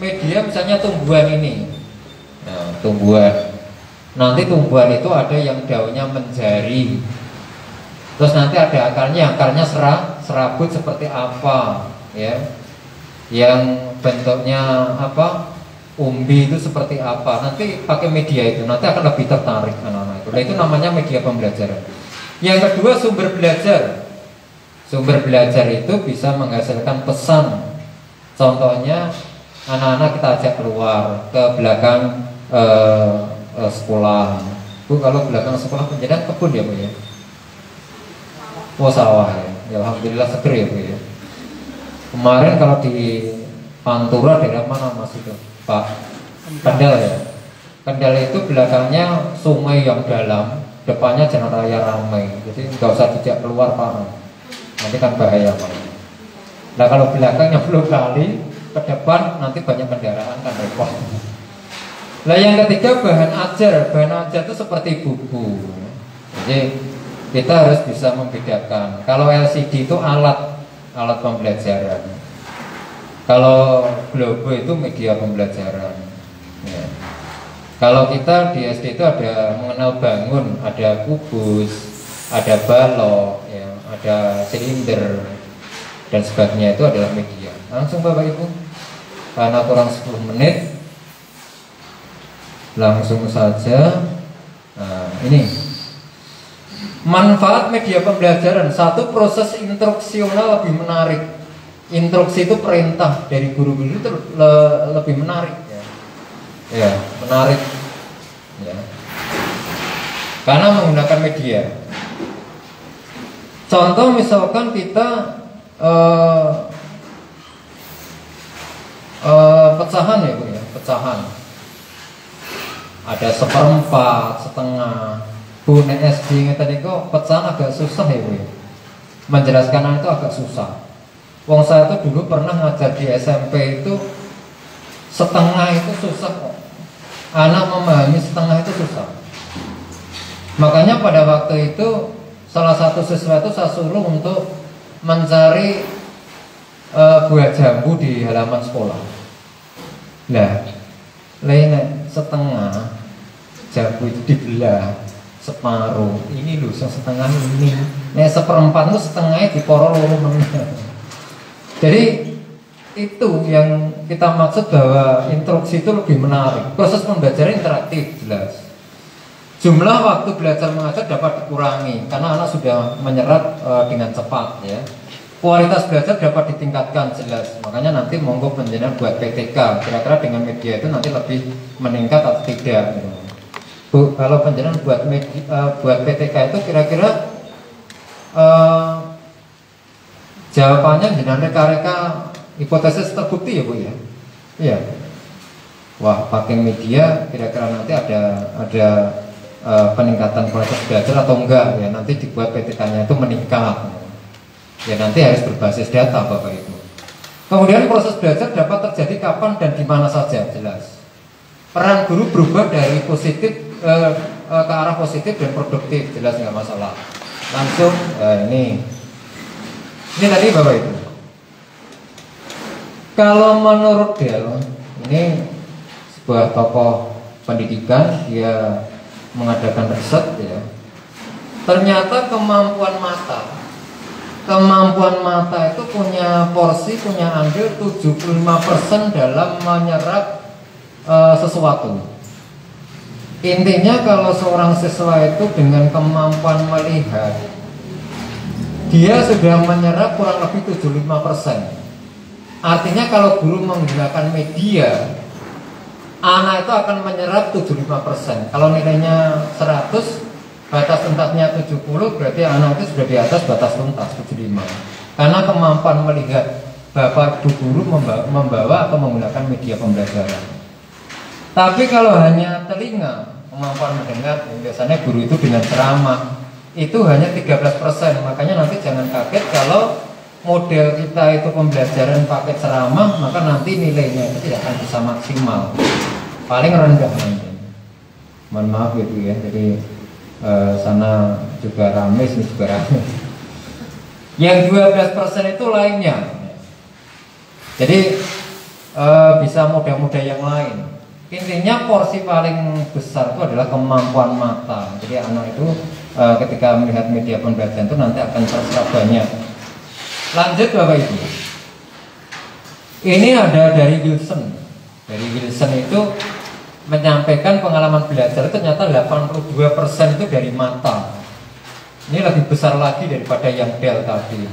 media misalnya tumbuhan ini. Nah, tumbuhan. Nanti tumbuhan itu ada yang daunnya menjari. Terus nanti ada akarnya serabut seperti apa, ya. Yang bentuknya apa? Umbi itu seperti apa. Nanti pakai media itu nanti akan lebih tertarik anak-anak itu. Nah, itu namanya media pembelajaran. Yang kedua, sumber belajar. Sumber belajar itu bisa menghasilkan pesan. Contohnya anak-anak kita ajak keluar ke belakang sekolah. Bu, kalau belakang sekolah penjadian kebun ya Bu ya? Oh sawah ya. Ya alhamdulillah seger ya Bu ya. Kemarin kalau di Pantura daerah mana Mas itu? Pak Kendal ya. Kendal itu belakangnya sungai yang dalam, depannya jalan raya ramai. Jadi nggak usah dijak keluar Pak. Nanti kan bahaya Pak. Nah kalau belakangnya 10 kali ke depan nanti banyak kendaraan kan repot. Nah yang ketiga bahan ajar. Bahan ajar itu seperti buku. Jadi kita harus bisa membedakan. Kalau LCD itu alat pembelajaran. Kalau Globo itu media pembelajaran. Ya. Kalau kita di SD itu ada mengenal bangun, ada kubus, ada balok, ya, ada silinder dan sebagainya, itu adalah media. Langsung Bapak Ibu, karena kurang 10 menit, langsung saja. Nah, ini manfaat media pembelajaran. Satu, proses instruksional lebih menarik. Instruksi itu perintah dari guru-guru itu lebih menarik ya. Ya, menarik ya. Karena menggunakan media. Contoh misalkan kita pecahan ya Bu ya, pecahan. Ada 1/4, setengah. Bu nek SD tadi kok pecahan agak susah ya Bu ya. Menjelaskan itu agak susah. Wong saya tuh dulu pernah ngajar di SMP itu setengah itu susah kok. Anak memahami setengah itu susah. Makanya pada waktu itu salah satu siswa itu saya suruh untuk mencari buah jambu di halaman sekolah. Nah, lainnya setengah jambu itu dibelah separuh. Ini loh setengah ini. Nah, 1/4 itu setengahnya diporol meneh. Jadi itu yang kita maksud bahwa instruksi itu lebih menarik. Proses pembelajaran interaktif jelas. Jumlah waktu belajar mengajar dapat dikurangi karena anak sudah menyerap dengan cepat ya. Kualitas belajar dapat ditingkatkan jelas. Makanya nanti monggo penjenengan buat PTK. Kira-kira dengan media itu nanti lebih meningkat atau tidak. Bu, kalau penjenengan buat PTK itu kira-kira jawabannya dengan reka-reka hipotesis terbukti ya Bu ya. Iya. Wah, pakai media kira-kira nanti ada peningkatan kualitas belajar atau enggak ya, nanti dibuat PTK-nya itu meningkat. Ya nanti harus berbasis data Bapak Ibu. Kemudian proses belajar dapat terjadi kapan dan di mana saja jelas. Peran guru berubah dari positif ke arah positif dan produktif jelas nggak masalah. Langsung ini tadi Bapak Ibu. Kalau menurut Dell, ini sebuah tokoh pendidikan, dia mengadakan riset ya. Ternyata kemampuan mata itu punya porsi, punya andil 75% dalam menyerap sesuatu. Intinya kalau seorang siswa itu dengan kemampuan melihat, dia sudah menyerap kurang lebih 75%. Artinya kalau guru menggunakan media, anak itu akan menyerap 75%. Kalau nilainya 100, batas tuntasnya 70, berarti anak itu sudah di atas batas tuntas 75. Karena kemampuan melihat Bapak Ibu guru membawa atau menggunakan media pembelajaran. Tapi kalau hanya telinga, kemampuan mendengar, biasanya guru itu dengan ceramah itu hanya 13%. Makanya nanti jangan kaget kalau model kita itu pembelajaran pakai ceramah, maka nanti nilainya itu tidak akan bisa maksimal, paling rendah nanti. Mohon maaf gitu ya. Jadi sana juga ramai, sini juga ramai. Yang 12% itu lainnya. Jadi bisa moda-moda yang lain. Intinya porsi paling besar itu adalah kemampuan mata. Jadi anak itu ketika melihat media pembelajaran itu nanti akan terserap banyak. Lanjut Bapak Ibu. Ini ada dari Wilson. Dari Wilson itu menyampaikan pengalaman belajar itu ternyata 82% itu dari mata. Ini lebih besar lagi daripada yang Del tadi.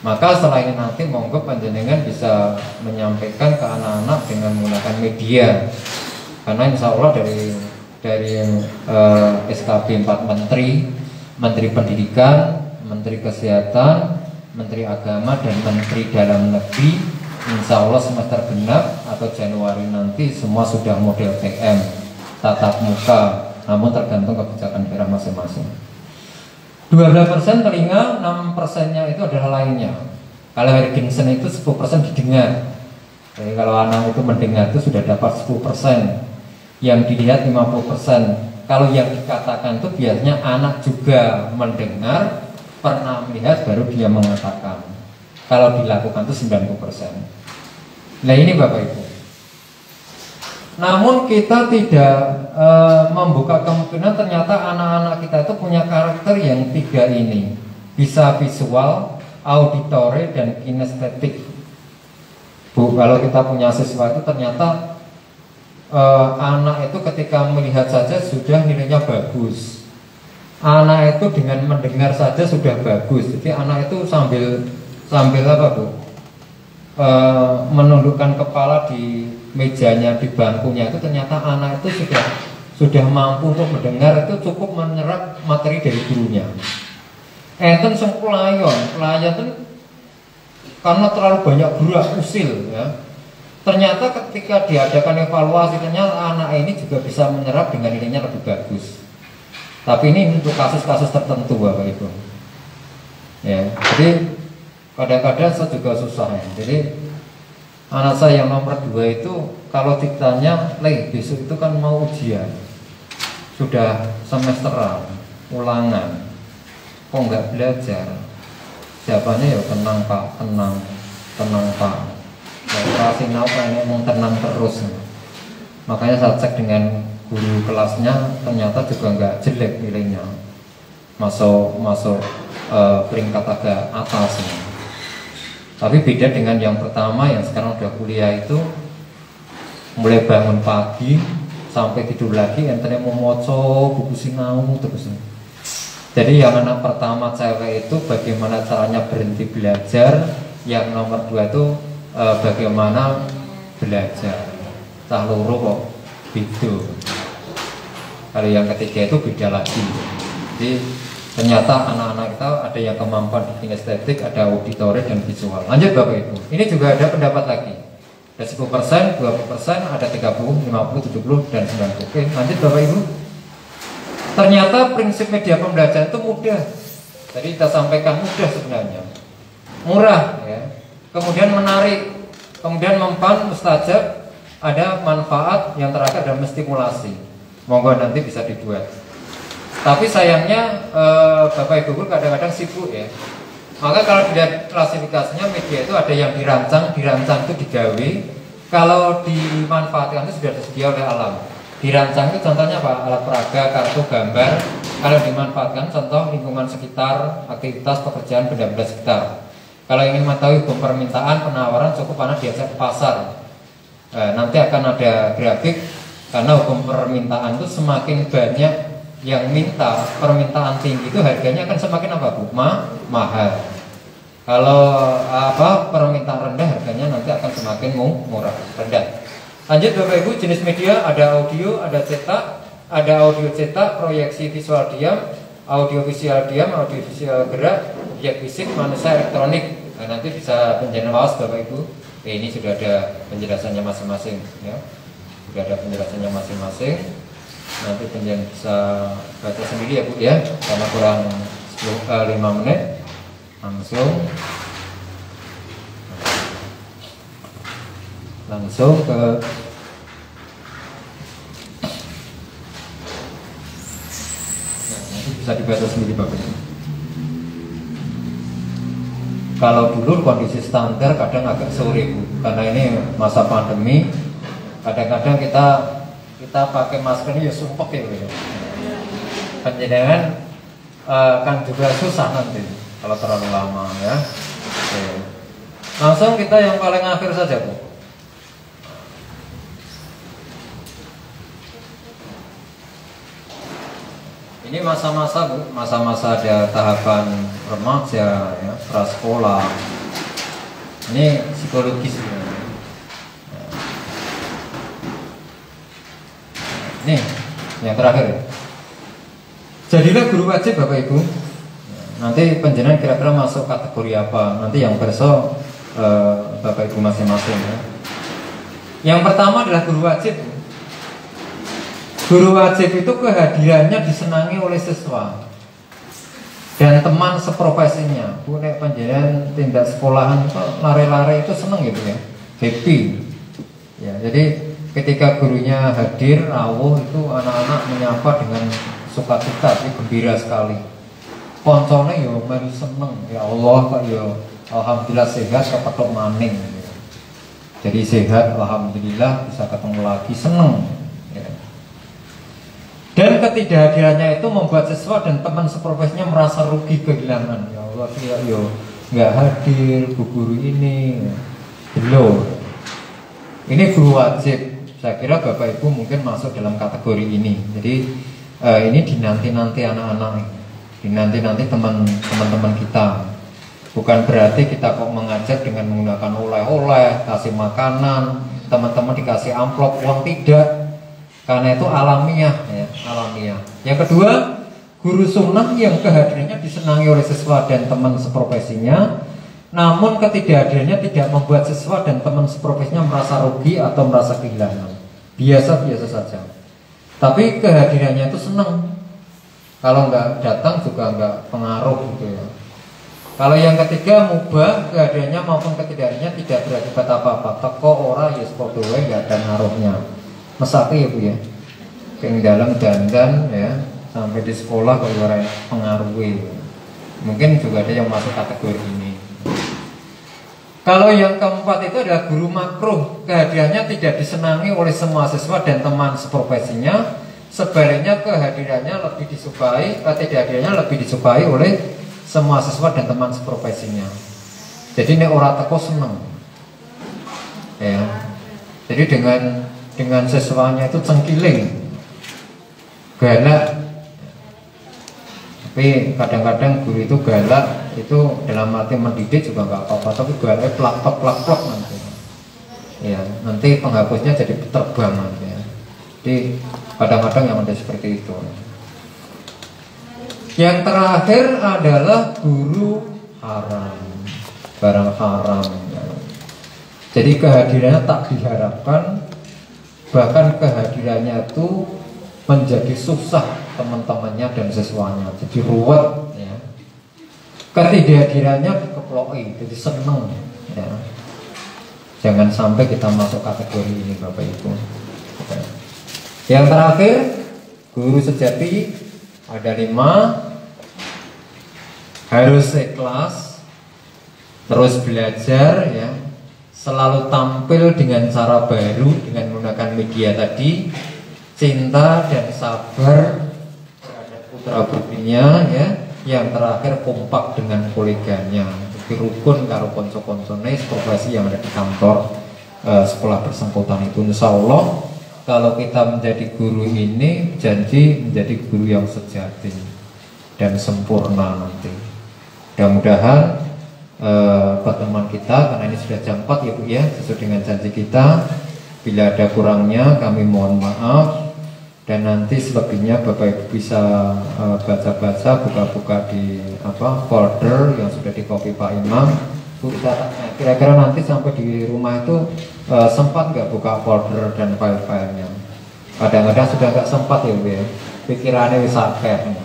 Maka setelah ini nanti monggo panjenengan bisa menyampaikan ke anak-anak dengan menggunakan media. Karena insya Allah dari SKB 4 Menteri, Menteri Pendidikan, Menteri Kesehatan, Menteri Agama, dan Menteri Dalam Negeri, insya Allah semester genap atau Januari nanti semua sudah model TM, tatap muka, namun tergantung kebijakan daerah masing-masing. 12% telinga, 6%-nya itu adalah lainnya. Kalau Wilkinson itu 10% didengar. Jadi kalau anak itu mendengar itu sudah dapat 10%. Yang dilihat 50%. Kalau yang dikatakan itu biasanya anak juga mendengar, pernah melihat baru dia mengatakan. Kalau dilakukan itu 90%. Nah ini Bapak Ibu. Namun kita tidak membuka kemungkinan ternyata anak-anak kita itu punya karakter yang tiga ini. Bisa visual, auditory, dan kinestetik. Bu, kalau kita punya siswa itu ternyata anak itu ketika melihat saja sudah nilainya bagus. Anak itu dengan mendengar saja sudah bagus. Jadi anak itu sambil apa Bu? Menundukkan kepala di mejanya, di bangkunya itu ternyata anak itu sudah mampu untuk mendengar, itu cukup menyerap materi dari gurunya. Enten sing pelayan itu karena terlalu banyak gerak usil ya. Ternyata ketika diadakan evaluasi ternyata anak ini juga bisa menyerap dengan nilainya lebih bagus. Tapi ini untuk kasus-kasus tertentu Bapak Ibu. Ya, jadi kadang-kadang saya juga susah ya. Jadi anak saya yang nomor 2 itu kalau ditanya, besok itu kan mau ujian, sudah semesteran, ulangan, kok nggak belajar? Jawabannya ya tenang Pak, tenang Pak. Kasih apa ini ngomong tenang terus. Makanya saya cek dengan guru kelasnya, ternyata juga nggak jelek nilainya, masuk peringkat agak atas. Tapi beda dengan yang pertama yang sekarang udah kuliah itu mulai bangun pagi sampai tidur lagi, entahnya mau moco buku sinau terus. Jadi yang anak pertama cewek itu bagaimana caranya berhenti belajar, yang nomor 2 itu bagaimana belajar. Cah loro kok gitu. Kalau yang ketiga itu beda lagi. Jadi ternyata anak-anak kita ada yang kemampuan di kinestetik, ada auditory dan visual. Lanjut Bapak Ibu. Ini juga ada pendapat lagi. Ada 10%, 20%, ada 30, 50, 70, dan 90. Oke, lanjut Bapak Ibu. Ternyata prinsip media pembelajaran itu mudah. Tadi kita sampaikan mudah sebenarnya. Murah ya. Kemudian menarik. Kemudian mempan, mustajab. Ada manfaat, yang terakhir ada menstimulasi. Monggo nanti bisa dibuat. Tapi sayangnya Bapak Ibu guru kadang-kadang sibuk ya. Maka kalau dilihat klasifikasinya media itu ada yang dirancang itu digawe. Kalau dimanfaatkan itu sudah tersedia oleh alam. Dirancang itu contohnya apa? Alat peraga, kartu, gambar. Kalau dimanfaatkan contoh lingkungan sekitar, aktivitas pekerjaan benda-benda sekitar. Kalau ingin mengetahui hukum permintaan, penawaran cukup karena diajak ke pasar. Nanti akan ada grafik karena hukum permintaan itu semakin banyak yang minta, permintaan tinggi itu harganya akan semakin apa Bu? Mahal. Kalau permintaan rendah harganya nanti akan semakin murah, rendah. Lanjut Bapak Ibu, jenis media ada audio, ada cetak, ada audio cetak, proyeksi visual diam, audio visual diam, audio visual gerak, objek fisik, manusia elektronik. Nah, nanti bisa penjelasan awas Bapak Ibu. Ini sudah ada penjelasannya masing-masing ya. Sudah ada penjelasannya masing-masing. Nanti penjelasan bisa baca sendiri ya Bu ya, karena kurang 5 menit. Langsung ke nanti bisa dibaca sendiri Bapak. Kalau dulu kondisi standar kadang agak sore Bu. karena ini masa pandemi, kadang-kadang kita pakai masker ini ya sumpek ya gitu. Penjenengan kan juga susah nanti kalau terlalu lama ya. Oke. Langsung kita yang paling akhir saja Bu. Ini masa-masa Bu, masa-masa ada tahapan remaja ya, prasekolah. Ini psikologis ya. Ini yang terakhir. Jadilah guru wajib Bapak Ibu. Nanti penjenengan kira-kira masuk kategori apa? Nanti yang besok Bapak Ibu masing-masing ya. Yang pertama adalah guru wajib. Guru wajib itu kehadirannya disenangi oleh siswa dan teman seprofesinya. Bu nek panjenengan tindak sekolahan itu lare-lare itu seneng gitu ya, happy. Ya, jadi ketika gurunya hadir, rawuh itu anak-anak menyapa dengan sukacita, gembira sekali. Koncone yo melu seneng, ya Allah kok yo alhamdulillah sehat kepethuk maning. Jadi sehat, alhamdulillah bisa ketemu lagi, seneng. Ya. Dan ketidakhadirannya itu membuat siswa dan teman seprofesinya merasa rugi kehilangan. Ya Allah, yo nggak hadir bu guru ini, belum. Ini guru wajib. Saya kira Bapak Ibu mungkin masuk dalam kategori ini. Jadi ini dinanti-nanti anak-anak, dinanti-nanti teman-teman kita. Bukan berarti kita kok mengajak dengan menggunakan oleh-oleh, kasih makanan, teman-teman dikasih amplop uang, tidak. Karena itu alamiah ya, alamiah. Yang kedua, guru sunnah yang kehadirannya disenangi oleh siswa dan teman seprofesinya, namun ketidakhadirannya tidak membuat siswa dan teman seprofesinya merasa rugi atau merasa kehilangan. Biasa-biasa saja. Tapi kehadirannya itu senang. Kalau nggak datang juga nggak pengaruh gitu ya. Kalau yang ketiga, mubah, kehadirannya maupun ketidakhadirannya tidak berakibat apa-apa. Teko ora ya sepodowe nggak ada ngaruhnya. Mesake ya Bu ya. Keng dalam dandan ya, sampai di sekolah kalau orang pengaruhi. Mungkin juga ada yang masuk kategori ini. Kalau yang keempat itu adalah guru makruh, kehadirannya tidak disenangi oleh semua siswa dan teman seprofesinya. Sebaliknya kehadirannya lebih disukai, ketidakhadirannya lebih disukai oleh semua siswa dan teman seprofesinya. Jadi ini ora teko seneng. Ya. Jadi dengan siswanya itu cengkiling, galak. Tapi kadang-kadang guru itu galak itu dalam arti mendidik juga nggak apa-apa, tapi galak plak-plak nanti. Ya, nanti penghapusnya jadi terbang nanti ya. Jadi kadang-kadang yang ada seperti itu. Yang terakhir adalah guru haram, barang haram ya. Jadi kehadirannya tak diharapkan, bahkan kehadirannya itu menjadi susah teman-temannya dan siswanya, jadi ruwet ya. Ketidakhadirannya dikeploki, jadi seneng ya. Jangan sampai kita masuk kategori ini Bapak Ibu. Yang terakhir, guru sejati ada 5. Harus ikhlas, terus belajar ya, selalu tampil dengan cara baru dengan menggunakan media tadi, cinta dan sabar terhadap putra putrinya ya. Yang terakhir kompak dengan koleganya, jadi rukun karo konco-koncone profesi yang ada di kantor sekolah bersangkutan itu. Insya Allah kalau kita menjadi guru ini janji menjadi guru yang sejati dan sempurna nanti. Mudah-mudahan pertemuan kita, karena ini sudah jam 4 ya Bu ya, sesuai dengan janji kita. Bila ada kurangnya kami mohon maaf, dan nanti selebihnya Bapak Ibu bisa baca-baca, buka-buka di folder yang sudah di copy Pak Imam. Bu, kira-kira nanti sampai di rumah itu sempat nggak buka folder dan file-filenya? Kadang-kadang sudah nggak sempat ya Bu ya, pikirannya wis akeh.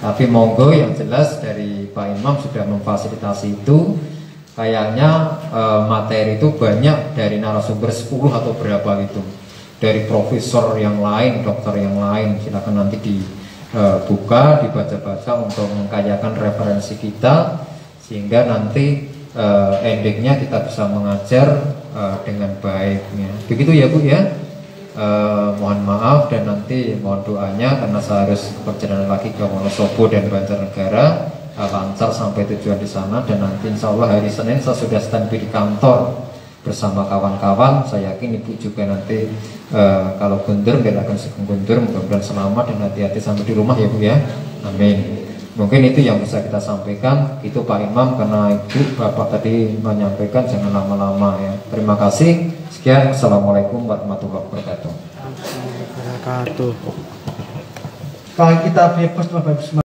Tapi monggo, yang jelas dari Pak Imam sudah memfasilitasi itu. Kayaknya materi itu banyak dari narasumber 10 atau berapa gitu, dari profesor yang lain, dokter yang lain. Silakan nanti dibuka, dibaca-baca untuk mengkayakan referensi kita, sehingga nanti endingnya kita bisa mengajar dengan baik ya. Begitu ya Bu ya. Mohon maaf dan nanti mohon doanya karena saya harus perjalanan lagi ke Wonosobo dan Banjarnegara, lancar sampai tujuan di sana, dan nanti insya Allah hari Senin saya sudah standby di kantor bersama kawan-kawan. Saya yakin Ibu juga nanti kalau kundur nggak akan segen kundur, mudah-mudahan selamat dan hati-hati sampai di rumah ya Bu ya. Amin. Mungkin itu yang bisa kita sampaikan. Itu Pak Imam, karena Ibu Bapak tadi menyampaikan jangan lama-lama ya. Terima kasih. Sekian, Assalamualaikum warahmatullahi wabarakatuh. Kalau kita bebas Bapak Ibu semua.